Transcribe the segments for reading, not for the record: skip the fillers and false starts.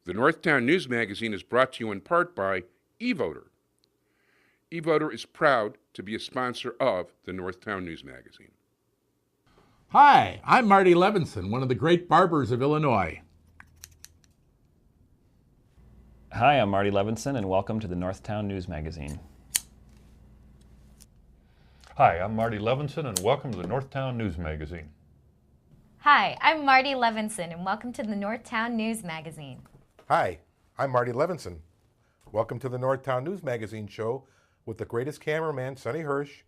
The Northtown News Magazine is brought to you in part by eVoter. eVoter is proud to be a sponsor of the Northtown News Magazine. Hi, I'm Marty Levinson, one of the great barbers of Illinois. Hi, I'm Marty Levinson, and welcome to the Northtown News Magazine. Hi, I'm Marty Levinson, and welcome to the Northtown News Magazine. Hi, I'm Marty Levinson, and welcome to the Northtown News Magazine. Hi, I'm Marty Levinson. Welcome to the Northtown News Magazine show with the greatest cameraman, Sonny Hirsch,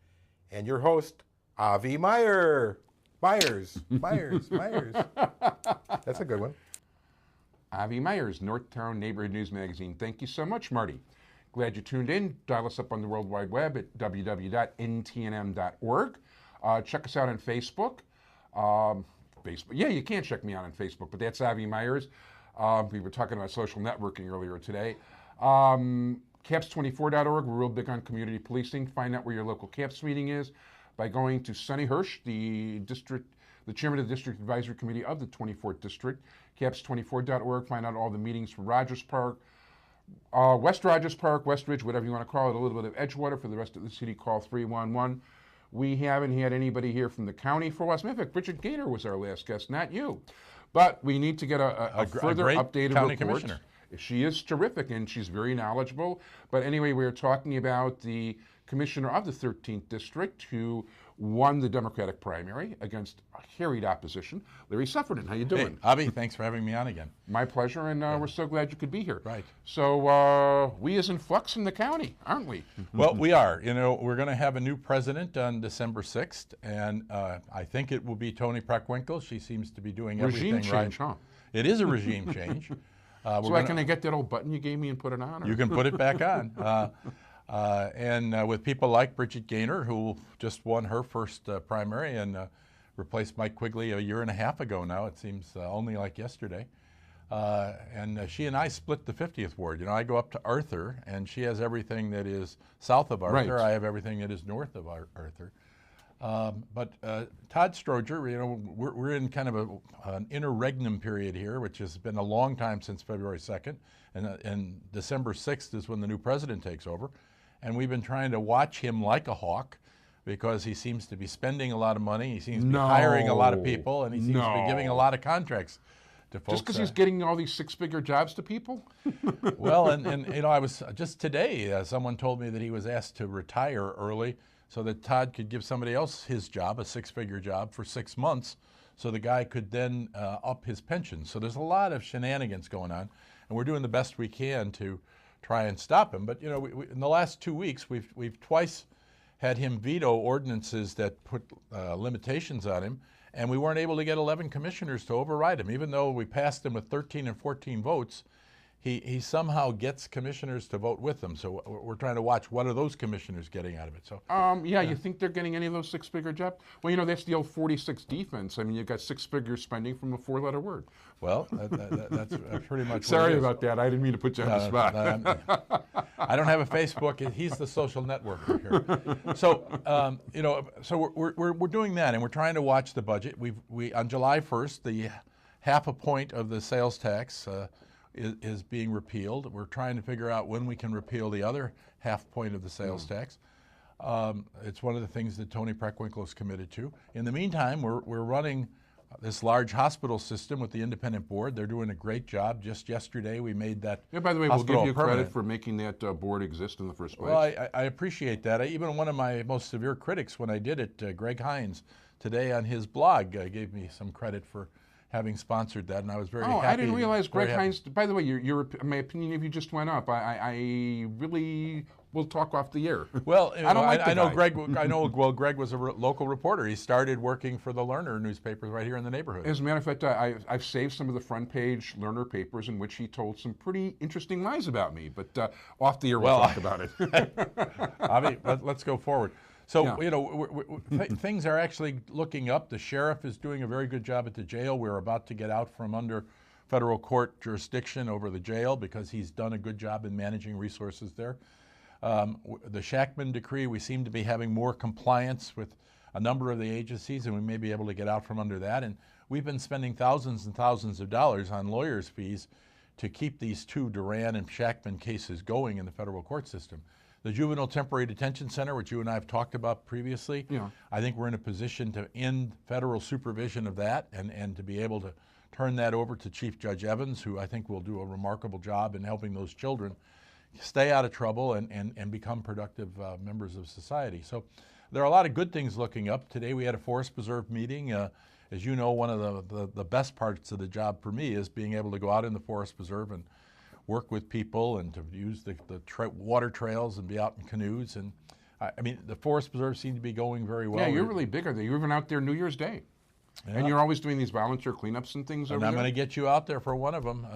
and your host, Avi Myers. Myers. That's a good one. Avi Myers, Northtown Neighborhood News Magazine. Thank you so much, Marty. Glad you tuned in. Dial us up on the World Wide Web at www.ntnm.org. Check us out on Facebook. Yeah, you can check me out on Facebook, but that's Avi Myers. We were talking about social networking earlier today. Caps24.org, we're real big on community policing. Find out where your local CAPS meeting is by going to Sonny Hirsch, the chairman of the District Advisory Committee of the 24th District. Caps24.org, find out all the meetings for Rogers Park, West Rogers Park, West Ridge, whatever you want to call it, a little bit of Edgewater. For the rest of the city, call 311. We haven't had anybody here from the county for us. Matter of fact, Bridget Gaynor was our last guest, not you. But we need to get a further updated county report. Commissioner. She is terrific, and she's very knowledgeable. But anyway, we were talking about the commissioner of the 13th District who won the Democratic primary against harried opposition, Larry Suffredin. How you doing? Hey, Avi, thanks for having me on again. My pleasure, and we're so glad you could be here. Right. So we is in flux in the county, aren't we? Well, we are. You know, we're going to have a new president on December 6th, and I think it will be Toni Preckwinkle. She seems to be doing everything Regime right. change, huh? It is a regime change. Can I get that old button you gave me and put it on? Or? You can put it back on. And with people like Bridget Gaynor, who just won her first primary and replaced Mike Quigley a year and a half ago now, it seems only like yesterday. And she and I split the 50th ward. You know, I go up to Arthur, and she has everything that is south of Arthur. Right. I have everything that is north of Arthur. But Todd Stroger, you know, we're in kind of an interregnum period here, which has been a long time since February 2nd, and December 6th is when the new president takes over. And we've been trying to watch him like a hawk because he seems to be spending a lot of money, he seems to be hiring a lot of people, and he seems to be giving a lot of contracts to folks. Just because he's getting all these six-figure jobs to people? Well, and you know, I was just today, someone told me that he was asked to retire early so that Todd could give somebody else his job, a six-figure job, for 6 months, so the guy could then up his pension. So there's a lot of shenanigans going on, and we're doing the best we can to try and stop him. But you know, we, in the last 2 weeks, we've twice had him veto ordinances that put limitations on him, and we weren't able to get 11 commissioners to override him. Even though we passed him with 13 and 14 votes, he somehow gets commissioners to vote with him. So we're trying to watch what are those commissioners getting out of it. So you think they're getting any of those six-figure jobs? Well, you know, that's the old 46 defense. I mean, you've got six-figure spending from a four-letter word. Well, that's pretty much. Sorry about that. I didn't mean to put you on the spot. I don't have a Facebook. He's the social networker here. So you know, so we're doing that, and we're trying to watch the budget. We on July 1st, the half a point of the sales tax is being repealed. We're trying to figure out when we can repeal the other half point of the sales tax. It's one of the things that Toni Preckwinkle is committed to. In the meantime, we're running this large hospital system with the independent board. They're doing a great job. Just yesterday, we made that. Yeah, by the way, we'll give you permanent. credit for making that board exist in the first place. Well, I appreciate that. Even one of my most severe critics when I did it, Greg Hines, today on his blog gave me some credit for having sponsored that, and I was very happy. I didn't realize Greg Hines. By the way, my opinion of you just went up. I really will talk off the air. Well, I know guy. Greg. I know. Well, Greg was a local reporter. He started working for the Lerner newspaper right here in the neighborhood. As a matter of fact, I've saved some of the front page Lerner papers in which he told some pretty interesting lies about me. But off the air, we'll talk about it. Avi, let's go forward. So, you know, things are actually looking up. The sheriff is doing a very good job at the jail. We're about to get out from under federal court jurisdiction over the jail because he's done a good job in managing resources there. The Shackman decree, we seem to be having more compliance with a number of the agencies, and we may be able to get out from under that. And we've been spending thousands and thousands of dollars on lawyers' fees to keep these two Duran and Shackman cases going in the federal court system. The Juvenile Temporary Detention Center, which you and I have talked about previously, Yeah. I think we're in a position to end federal supervision of that and to be able to turn that over to Chief Judge Evans, who I think will do a remarkable job in helping those children stay out of trouble and become productive members of society. So there are a lot of good things looking up. Today we had a Forest Preserve meeting. As you know, one of the best parts of the job for me is being able to go out in the Forest Preserve and work with people and to use the water trails and be out in canoes. And I mean, the Forest Preserve seemed to be going very well. Yeah, you're really big. You're even out there New Year's Day. Yeah. And you're always doing these volunteer cleanups and things And over I'm there? going to get you out there for one of them.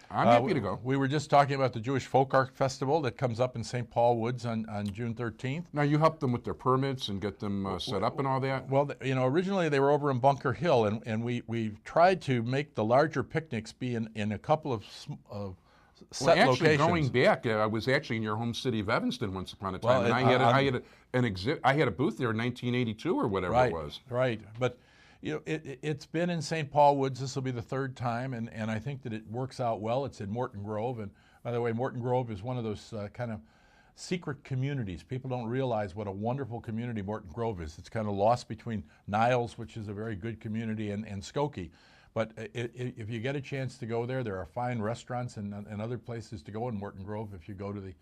I'm happy to go. We were just talking about the Jewish Folk Art Festival that comes up in St. Paul Woods on June 13th. Now, you help them with their permits and get them set up and all that? Well, originally they were over in Bunker Hill, and we tried to make the larger picnics be in a couple of set Well, actually, locations. going back, I was actually in your home city of Evanston once upon a time, Well, and I had a booth there in 1982 or whatever right, it was. Right, but it's been in St. Paul Woods. This will be the third time, and I think that it works out well. It's in Morton Grove, and by the way, Morton Grove is one of those kind of secret communities. People don't realize what a wonderful community Morton Grove is. It's kind of lost between Niles, which is a very good community, and Skokie. But if you get a chance to go there, there are fine restaurants and other places to go in Morton Grove if you go to the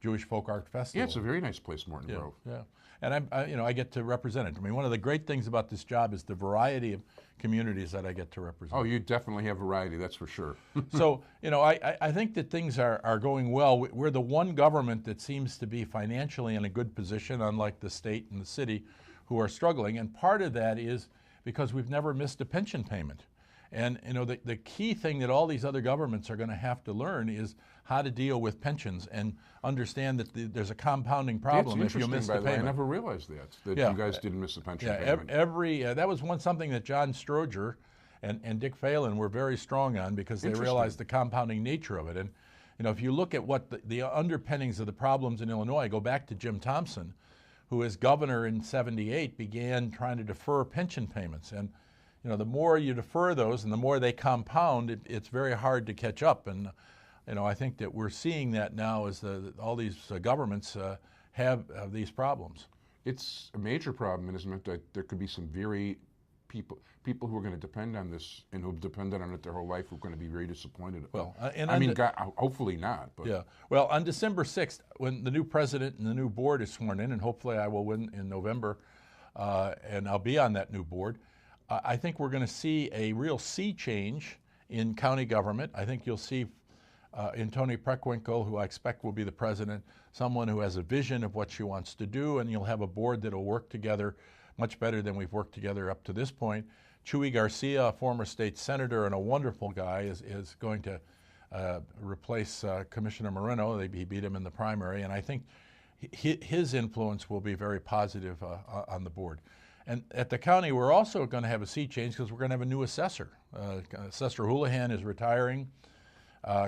Jewish Folk Art Festival. Yeah, it's a very nice place, Morton Grove. Yeah, and I get to represent it. I mean, one of the great things about this job is the variety of communities that I get to represent. Oh, you definitely have variety, that's for sure. So, I think that things are going well. We're the one government that seems to be financially in a good position, unlike the state and the city who are struggling. And part of that is because we've never missed a pension payment. And the key thing that all these other governments are going to have to learn is how to deal with pensions and understand that there's a compounding problem if you miss the by the way. I payment. never realized that Yeah. you guys didn't miss a pension Yeah, payment. that was something that John Stroger and Dick Phelan were very strong on because they realized the compounding nature of it. And if you look at what the underpinnings of the problems in Illinois, go back to Jim Thompson, who as governor in '78 began trying to defer pension payments. And the more you defer those and the more they compound, it's very hard to catch up. And I think that we're seeing that now as all these governments have these problems. It's a major problem, isn't it? That there could be some very people who are going to depend on this and who've depended on it their whole life who are going to be very disappointed. Well, hopefully not. But. Yeah. Well, on December 6th, when the new president and the new board is sworn in, and hopefully I will win in November, and I'll be on that new board, I think we're going to see a real sea change in county government. I think you'll see in Toni Preckwinkle, who I expect will be the president, someone who has a vision of what she wants to do, and you'll have a board that will work together much better than we've worked together up to this point. Chuy Garcia, a former state senator and a wonderful guy, is going to replace Commissioner Moreno. He beat him in the primary, and I think his influence will be very positive on the board. And at the county, we're also going to have a sea change because we're going to have a new assessor. Assessor Houlihan is retiring.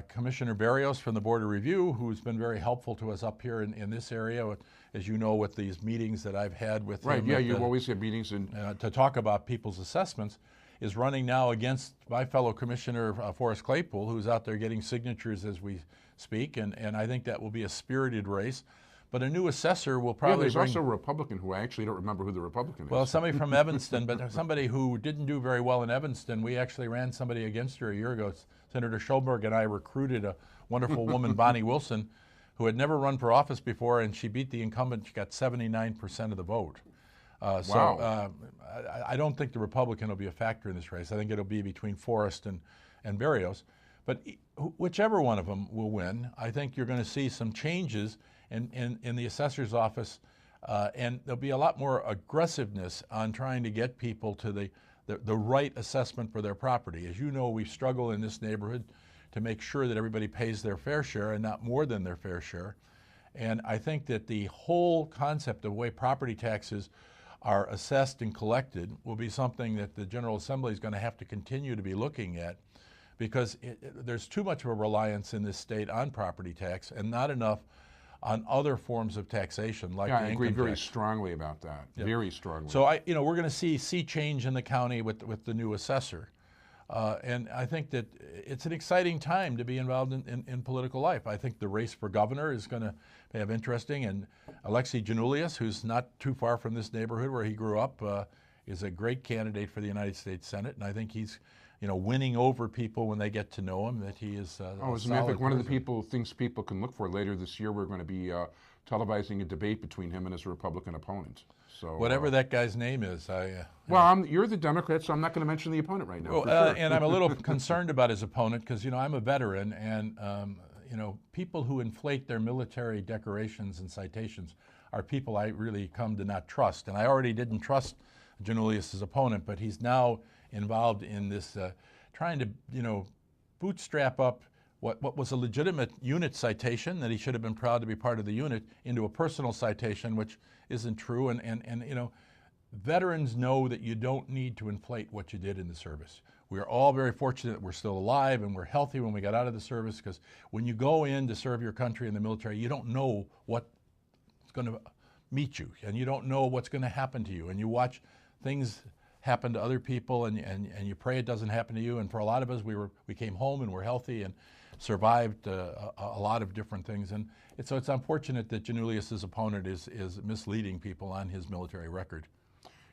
Commissioner Barrios from the Board of Review, who's been very helpful to us up here in this area, as you know, with these meetings that I've had with him. Right, yeah, you always have meetings to talk about people's assessments, is running now against my fellow Commissioner Forrest Claypool, who's out there getting signatures as we speak, and I think that will be a spirited race. But a new assessor will probably there's also a Republican who I actually don't remember who the Republican is. Well, somebody from Evanston, but somebody who didn't do very well in Evanston. We actually ran somebody against her a year ago. Senator Schulberg and I recruited a wonderful woman, Bonnie Wilson, who had never run for office before, and she beat the incumbent. She got 79% of the vote. Wow. So I don't think the Republican will be a factor in this race. I think it'll be between Forrest and Barrios. But whichever one of them will win, I think you're going to see some changes in the assessor's office, and there'll be a lot more aggressiveness on trying to get people to the right assessment for their property. As you know, we struggle in this neighborhood to make sure that everybody pays their fair share and not more than their fair share. And I think that the whole concept of the way property taxes are assessed and collected will be something that the General Assembly is going to have to continue to be looking at, because there's too much of a reliance in this state on property tax and not enough on other forms of taxation, like the income tax. I agree very strongly about that. Yep. Very strongly. So we're going to see sea change in the county with the new assessor. And I think that it's an exciting time to be involved in political life. I think the race for governor is going to have interesting. And Alexei Janulius, who's not too far from this neighborhood where he grew up, is a great candidate for the United States Senate. And I think he's, winning over people when they get to know him, that he is as a matter of fact, one of the things people can look for later this year, we're going to be televising a debate between him and his Republican opponent. So whatever that guy's name is, you're the Democrat, so I'm not going to mention the opponent right now. Well, for sure. And I'm a little concerned about his opponent because I'm a veteran, and people who inflate their military decorations and citations are people I really come to not trust. And I already didn't trust Janulius's opponent, but he's now involved in this trying to bootstrap up what was a legitimate unit citation that he should have been proud to be part of the unit into a personal citation, which isn't true. And veterans know that you don't need to inflate what you did in the service. We are all very fortunate that we're still alive and we're healthy when we got out of the service, because when you go in to serve your country in the military, you don't know what's going to meet you, and you don't know what's going to happen to you, and you watch things happen to other people, and you pray it doesn't happen to you. And for a lot of us, we came home and we're healthy and survived a lot of different things. And so it's unfortunate that Janulius's opponent is misleading people on his military record.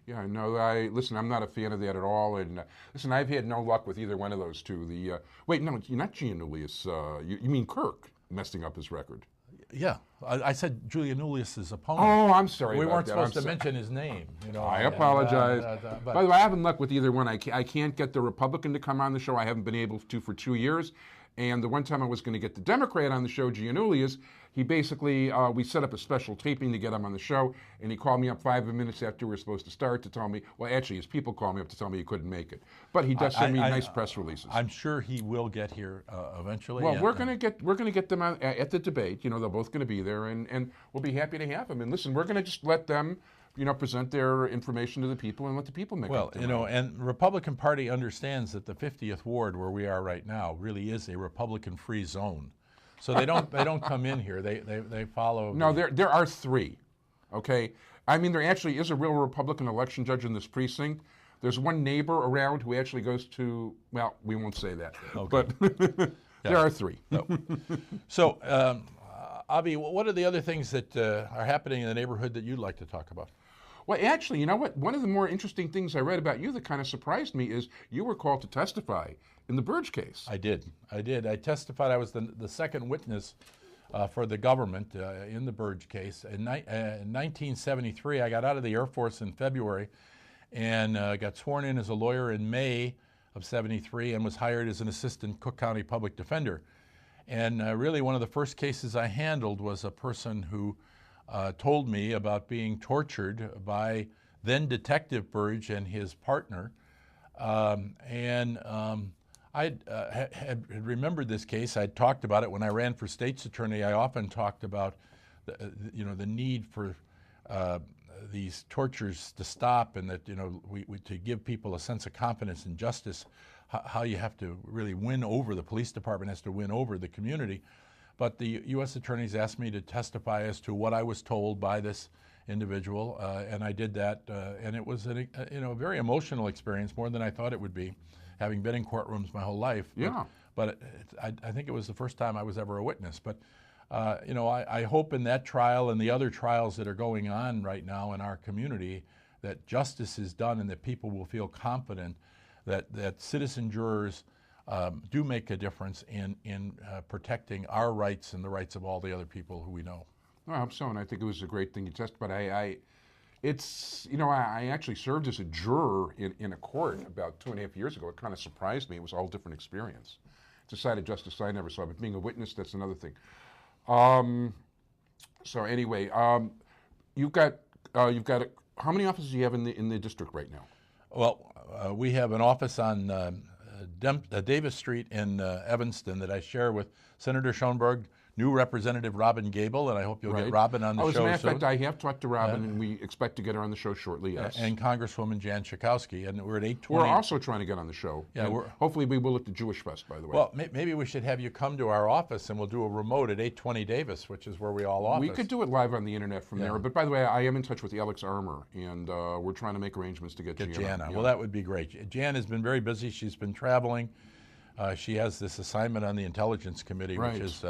Yeah, no, listen, I'm not a fan of that at all. And listen, I've had no luck with either one of those two. Wait, no, you're not Janulius. You mean Kirk messing up his record? Yeah, I said Janulius's opponent. Oh, I'm sorry. We about weren't that. supposed to mention his name. I apologize. But By the way, I haven't luck with either one. I can't get the Republican to come on the show. I haven't been able to for 2 years. And the one time I was going to get the Democrat on the show, Giannoulias, he basically, we set up a special taping to get him on the show, and he called me up 5 minutes after we were supposed to start to tell me, well, actually, his people called me up to tell me he couldn't make it. But he does send me nice press releases. I'm sure he will get here eventually. Well, we're going to get them on, at the debate. They're both going to be there, and we'll be happy to have them. And listen, we're going to just let them present their information to the people and let the people make up their mind. And the Republican Party understands that the 50th Ward, where we are right now, really is a Republican-free zone. So they don't come in here. They follow. No, there are three. Okay, I mean, there actually is a real Republican election judge in this precinct. There's one neighbor around who actually goes to. Well, we won't say that. Okay. But there are three. No. So, Avi, what are the other things that are happening in the neighborhood that you'd like to talk about? Well, actually, you know what? One of the more interesting things I read about you that kind of surprised me is you were called to testify in the Burge case. I did. I testified. I was the second witness for the government in the Burge case. In 1973, I got out of the Air Force in February and got sworn in as a lawyer in May of 73 and was hired as an assistant Cook County public defender. And really one of the first cases I handled was a person who told me about being tortured by then Detective Burge and his partner. I had remembered this case. I'd talked about it when I ran for state's attorney. I often talked about the need for these tortures to stop, and that we to give people a sense of confidence in justice, how you have to really win over, the police department has to win over the community. But the U.S. attorneys asked me to testify as to what I was told by this individual, and I did that. And it was a very emotional experience, more than I thought it would be, having been in courtrooms my whole life. Yeah. But I think it was the first time I was ever a witness. But I hope in that trial and the other trials that are going on right now in our community that justice is done and that people will feel confident that citizen jurors do make a difference in protecting our rights and the rights of all the other people who we know. I hope so, and I think it was a great thing you testified. I actually served as a juror in a court about 2.5 years ago. It kind of surprised me. It was a whole different experience. Decided justice I never saw, but being a witness, that's another thing. So anyway, you've got how many offices do you have in the district right now? Well, we have an office on Davis Street in Evanston that I share with Senator Schoenberg, new Representative Robin Gable, and I hope you'll get Robin on the As a show matter of soon. fact, I have talked to Robin, and we expect to get her on the show shortly, yes. And Congresswoman Jan Schakowsky, and we're at 8:20. We're also trying to get on the show. Yeah, and hopefully we will at the Jewish Fest, by the way. Well, maybe we should have you come to our office, and we'll do a remote at 820 Davis, which is where we all office. We could do it live on the internet from there. But by the way, I am in touch with Alex Armour, and we're trying to make arrangements to get Jana. Jana. Well, that would be great. Jan has been very busy. She's been traveling. She has this assignment on the Intelligence Committee, which is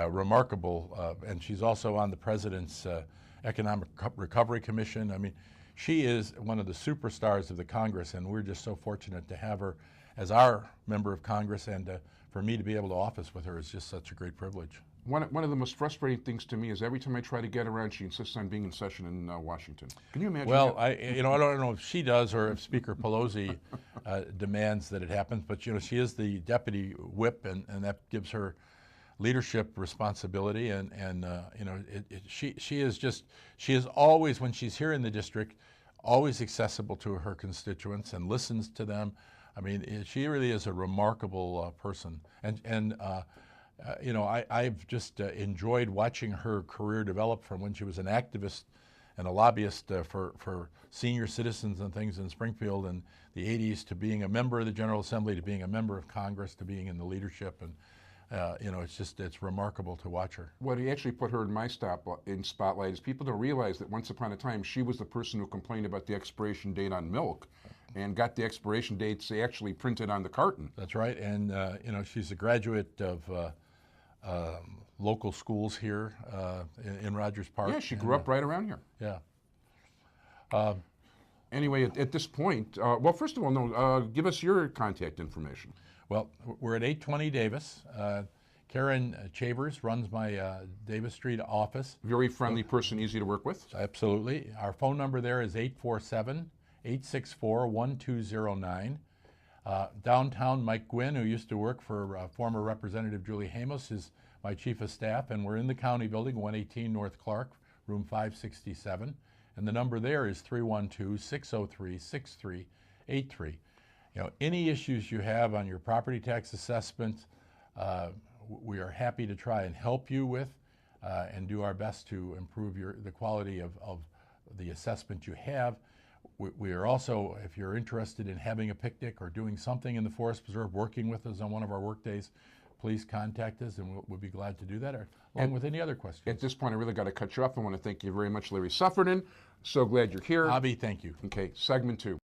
remarkable, and she's also on the President's Economic Recovery Commission. I mean, she is one of the superstars of the Congress, and we're just so fortunate to have her as our member of Congress, and for me to be able to office with her is just such a great privilege. One of the most frustrating things to me is every time I try to get around, she insists on being in session in Washington. Can you imagine Well, that? I don't know if she does or if Speaker Pelosi demands that it happens, but she is the deputy whip, and that gives her leadership responsibility, and she is always, when she's here in the district, always accessible to her constituents and listens to them. I mean, she really is a remarkable person, and I've just enjoyed watching her career develop from when she was an activist and a lobbyist for senior citizens and things in Springfield in the 80s, to being a member of the General Assembly, to being a member of Congress, to being in the leadership, and it's remarkable to watch her. What he actually put her in my spotlight is people don't realize that once upon a time she was the person who complained about the expiration date on milk, and got the expiration dates actually printed on the carton. That's right, and she's a graduate of local schools here in Rogers Park. Yeah, she grew up right around here. Yeah. Anyway, at this point, well, first of all, give us your contact information. Well, we're at 820 Davis. Karen Chavers runs my Davis Street office. Very friendly person, easy to work with. Absolutely. Our phone number there is 847-864-1209. Downtown, Mike Gwynn, who used to work for former Representative Julie Hamos, is my chief of staff, and we're in the county building, 118 North Clark, room 567. And the number there is 312-603-6383. Any issues you have on your property tax assessment, we are happy to try and help you with and do our best to improve the quality of the assessment you have. We are also, if you're interested in having a picnic or doing something in the Forest Preserve, working with us on one of our work days, please contact us, and we'll be glad to do that, along with any other questions. At this point, I really got to cut you off. I want to thank you very much, Larry Suffredin. So glad you're here. Avi, thank you. Okay, segment 2.